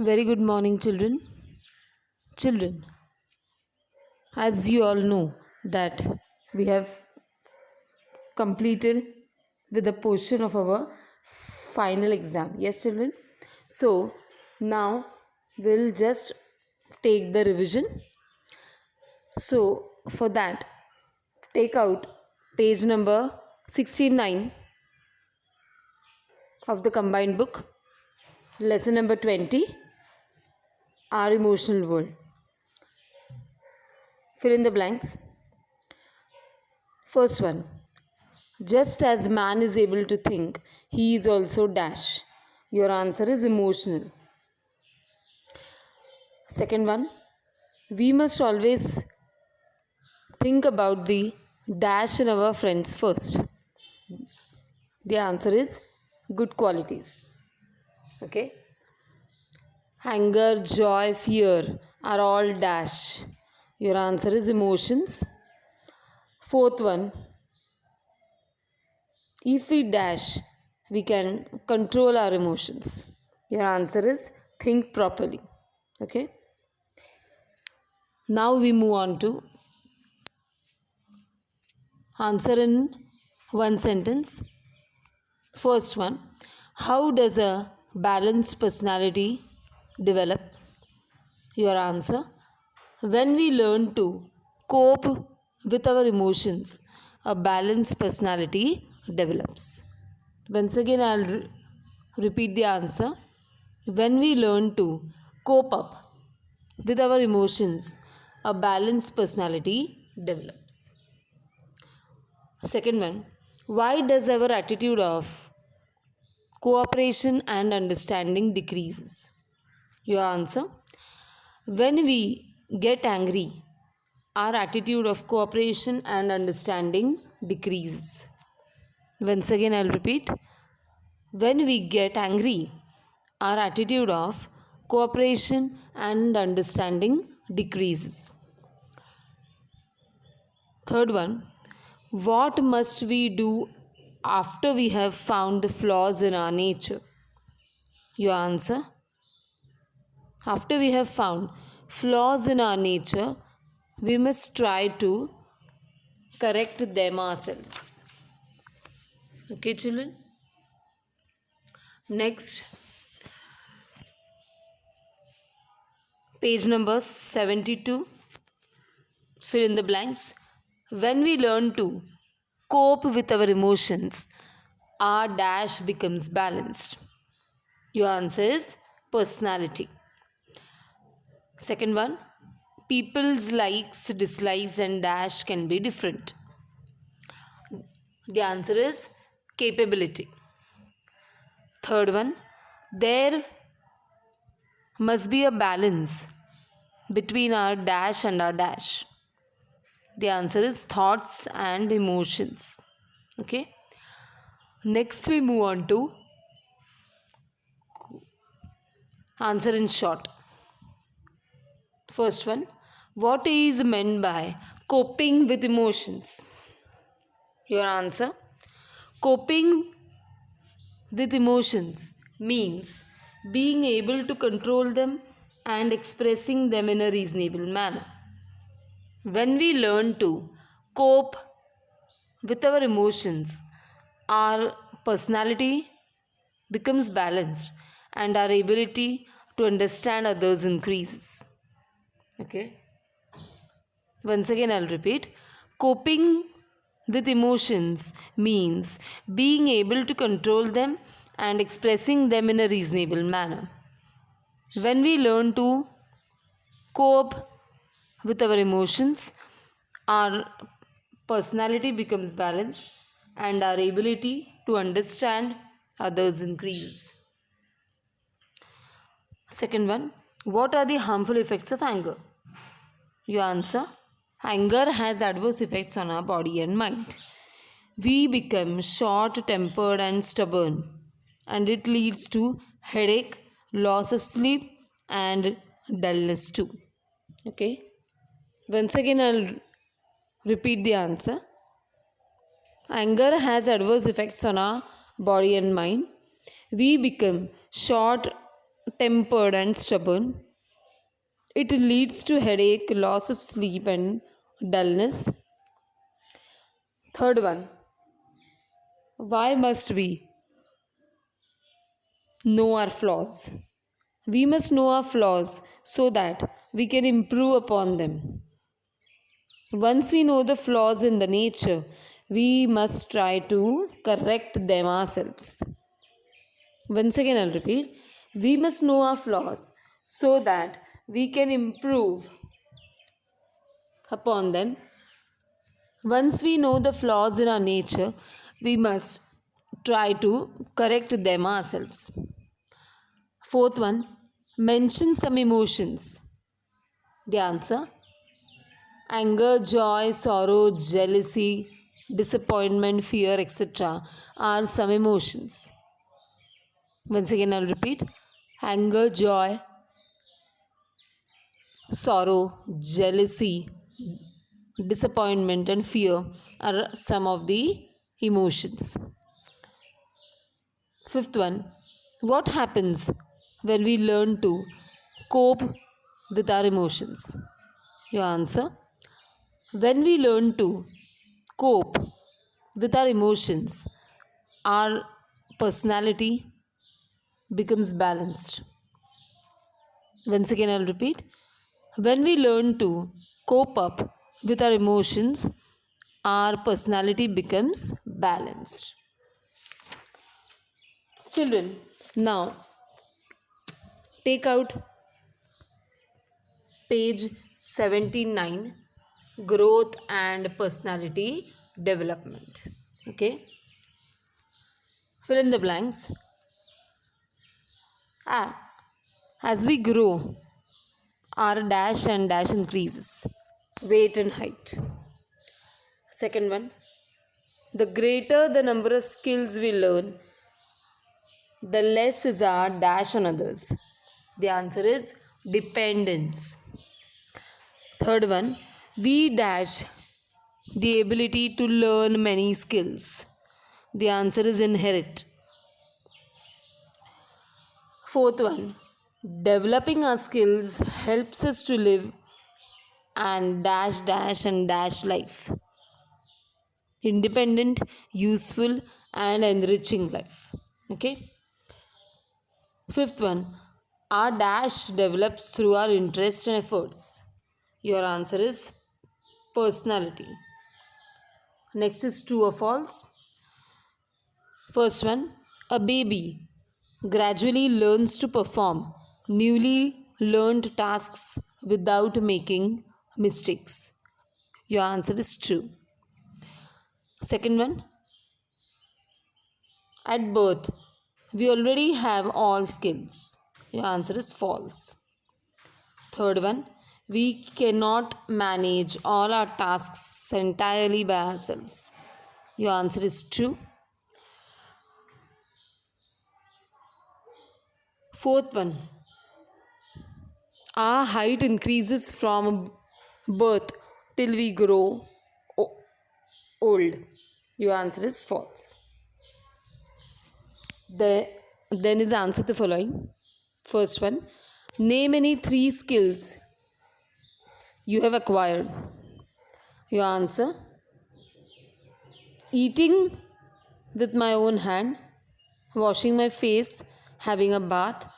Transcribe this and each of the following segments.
Very good morning, children. Children, as you all know that we have completed with a portion of our final exam. Yes, children. So now we'll just take the revision. So for that, take out page number 69 of the combined book, lesson number 20, Our Emotional World. Fill in the blanks. First one. Just as man is able to think, he is also dash. Your answer is emotional. Second one, we must always think about the dash in our friends first. The answer is good qualities. Okay. Anger, joy, fear are all dash. Your answer is emotions. Fourth one, if we dash, we can control our emotions. Your answer is think properly. Okay. Now we move on to answer in one sentence. First one, how does a balanced personality develop? Your answer, when we learn to cope with our emotions, a balanced personality develops. Once again, I'll repeat the answer. When we learn to cope up with our emotions, a balanced personality develops. Second one, why does our attitude of cooperation and understanding decreases? Your answer, when we get angry, our attitude of cooperation and understanding decreases. Once again, I'll repeat. When we get angry, our attitude of cooperation and understanding decreases. Third one, what must we do after we have found the flaws in our nature? Your answer, after we have found flaws in our nature, we must try to correct them ourselves. Okay, children? Next, page number 72. Fill in the blanks. When we learn to cope with our emotions, our dash becomes balanced. Your answer is personality. Second one, people's likes, dislikes, and dash can be different. The answer is capability. Third one, there must be a balance between our dash and our dash. The answer is thoughts and emotions. Okay. Next, we move on to answer in short. First one, what is meant by coping with emotions? Your answer, coping with emotions means being able to control them and expressing them in a reasonable manner. When we learn to cope with our emotions, our personality becomes balanced and our ability to understand others increases. Okay. Once again, I'll repeat. Coping with emotions means being able to control them and expressing them in a reasonable manner. When we learn to cope with our emotions, our personality becomes balanced and our ability to understand others increases. Second one, what are the harmful effects of anger? Your answer, anger has adverse effects on our body and mind. We become short tempered and stubborn, and it leads to headache, loss of sleep, and dullness too. Okay. Once again, I'll repeat the answer. Anger has adverse effects on our body and mind. We become short tempered and stubborn. It leads to headache, loss of sleep, and dullness. Third one, why must we know our flaws? We must know our flaws so that we can improve upon them. Once we know the flaws in the nature, we must try to correct them ourselves. Once again, I'll repeat. We must know our flaws so that we can improve upon them. Once we know the flaws in our nature, we must try to correct them ourselves. Fourth one, mention some emotions. The answer, anger, joy, sorrow, jealousy, disappointment, fear, etc. are some emotions. Once again, I'll repeat. Anger, joy, sorrow, jealousy, disappointment, and fear are some of the emotions. Fifth one, what happens when we learn to cope with our emotions? Your answer, when we learn to cope with our emotions, our personality becomes balanced. Once again, I'll repeat. When we learn to cope up with our emotions, our personality becomes balanced. Children, now take out page 79, growth and personality development. Okay, fill in the blanks. As we grow, our dash and dash increases, weight and height. Second one, the greater the number of skills we learn, the less is our dash on others. The answer is dependence. Third one, we dash the ability to learn many skills. The answer is inherit. Fourth one, developing our skills helps us to live and dash dash and dash life. Independent, useful, and enriching life. Okay. Fifth one, our dash develops through our interests and efforts. Your answer is personality. Next is true or false. First one, a baby gradually learns to perform newly learned tasks without making mistakes. Your answer is true. Second one, at birth, we already have all skills. Your answer is false. Third one, we cannot manage all our tasks entirely by ourselves. Your answer is true. Fourth one, our height increases from birth till we grow old. Your answer is false. Then is answer the following. First one, name any 3 skills you have acquired. Your answer, eating with my own hand, washing my face, having a bath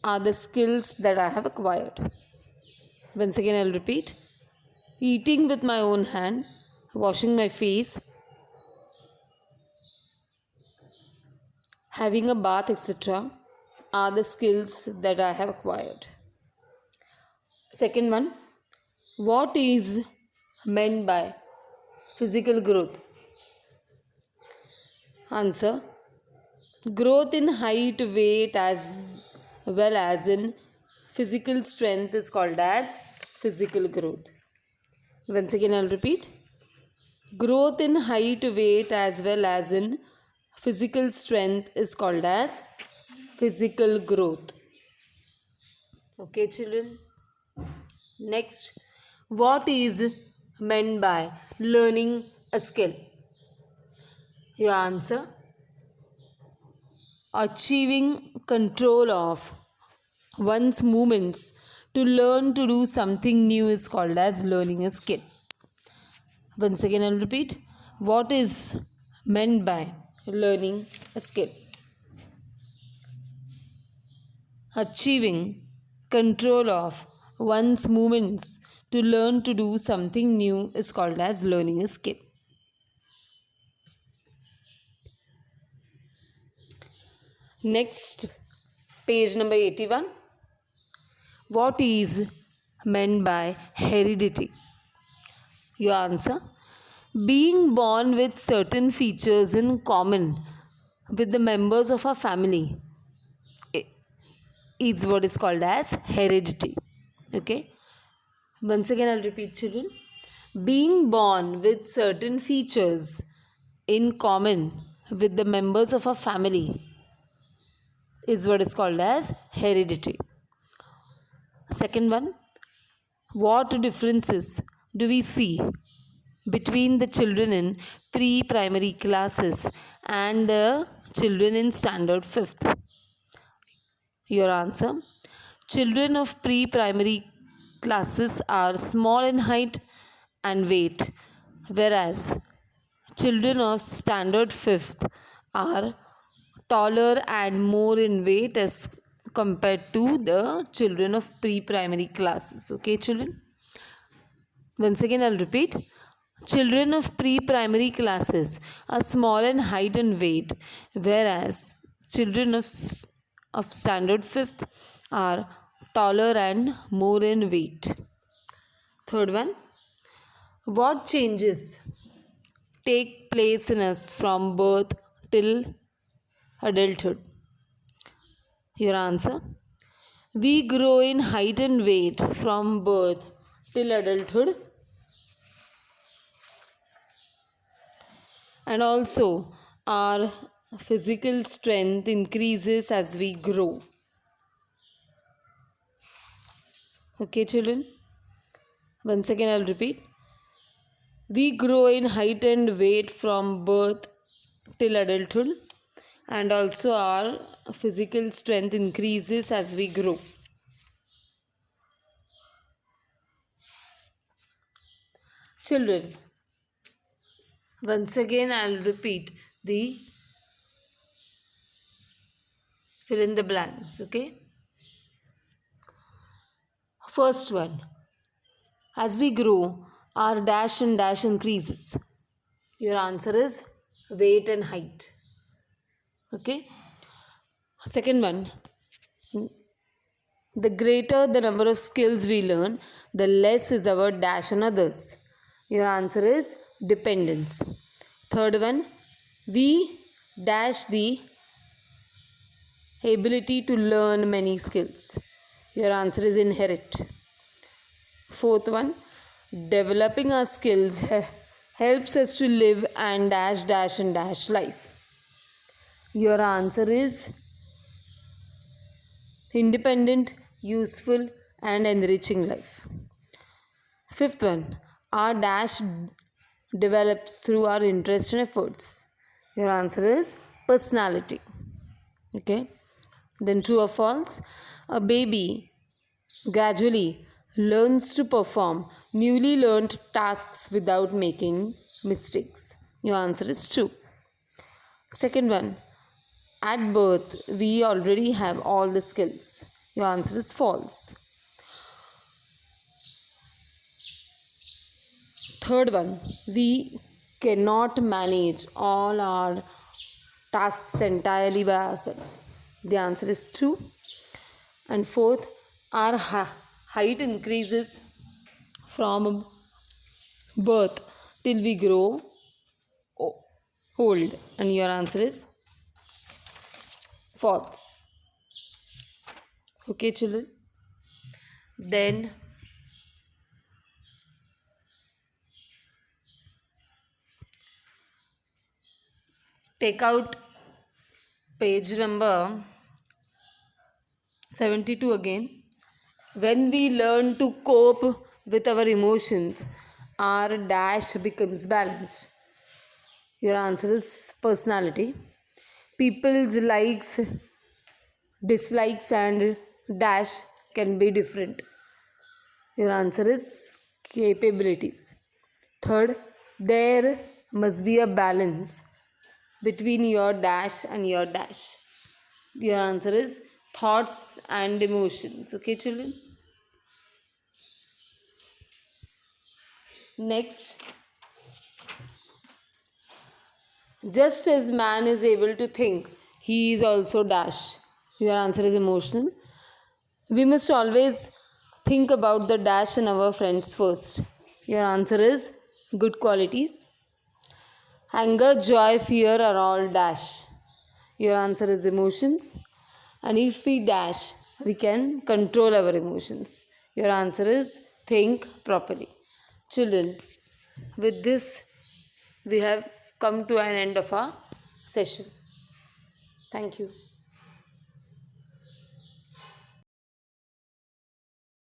are the skills that I have acquired. Once again, I'll repeat. Eating with my own hand, washing my face, having a bath, etc. are the skills that I have acquired. Second one, what is meant by physical growth? Answer, growth in height, weight, as well as in physical strength is called as physical growth. Once again, I'll repeat. Growth in height, weight, as well as in physical strength is called as physical growth. Okay, children. Next, what is meant by learning a skill? Your answer, achieving control of one's movements to learn to do something new is called as learning a skill. Once again, I'll repeat. What is meant by learning a skill? Achieving control of one's movements to learn to do something new is called as learning a skill. Next, page number 81. What is meant by heredity? Your answer: being born with certain features in common with the members of a family is what is called as heredity. Okay. Once again, I'll repeat, children. Being born with certain features in common with the members of a family is what is called as heredity. Second one, what differences do we see between the children in pre-primary classes and the children in standard 5th? Your answer: children of pre-primary classes are small in height and weight, whereas children of standard 5th are taller and more in weight as compared to the children of pre-primary classes. Okay, children? Once again, I'll repeat. Children of pre-primary classes are small in height and weight, whereas children of standard 5th are taller and more in weight. Third one, what changes take place in us from birth till adulthood? Your answer: we grow in height and weight from birth till adulthood, and also our physical strength increases as we grow. Okay, children? Once again, I'll repeat. We grow in height and weight from birth till adulthood, and also our physical strength increases as we grow. Children, once again I'll repeat the fill in the blanks. Okay. First one, as we grow, our dash and dash increases. Your answer is weight and height. Okay. Second one, the greater the number of skills we learn, the less is our dash on others. Your answer is dependence. Third one, we dash the ability to learn many skills. Your answer is inherit. Fourth one, developing our skills helps us to live and dash and dash life. Your answer is independent, useful, and enriching life. Fifth one, our dash develops through our interest and efforts. Your answer is personality. Okay. Then true or false? A baby gradually learns to perform newly learned tasks without making mistakes. Your answer is true. Second one, at birth we already have all the skills. Your answer is false. Third one, we cannot manage all our tasks entirely by ourselves. The answer is true. And fourth, our height increases from birth till we grow old. And your answer is false. Okay, children? Then take out page number 72 again. When we learn to cope with our emotions, our dash becomes balanced. Your answer is personality. People's likes, dislikes, and dash can be different. Your answer is capabilities. Third, there must be a balance between your dash and your dash. Your answer is thoughts and emotions. Okay, children? Next, just as man is able to think, he is also dash. Your answer is emotional. We must always think about the dash in our friends first. Your answer is good qualities. Anger, joy, fear are all dash. Your answer is emotions. And if we dash, we can control our emotions. Your answer is think properly. Children, with this, we have come to an end of our session. Thank you.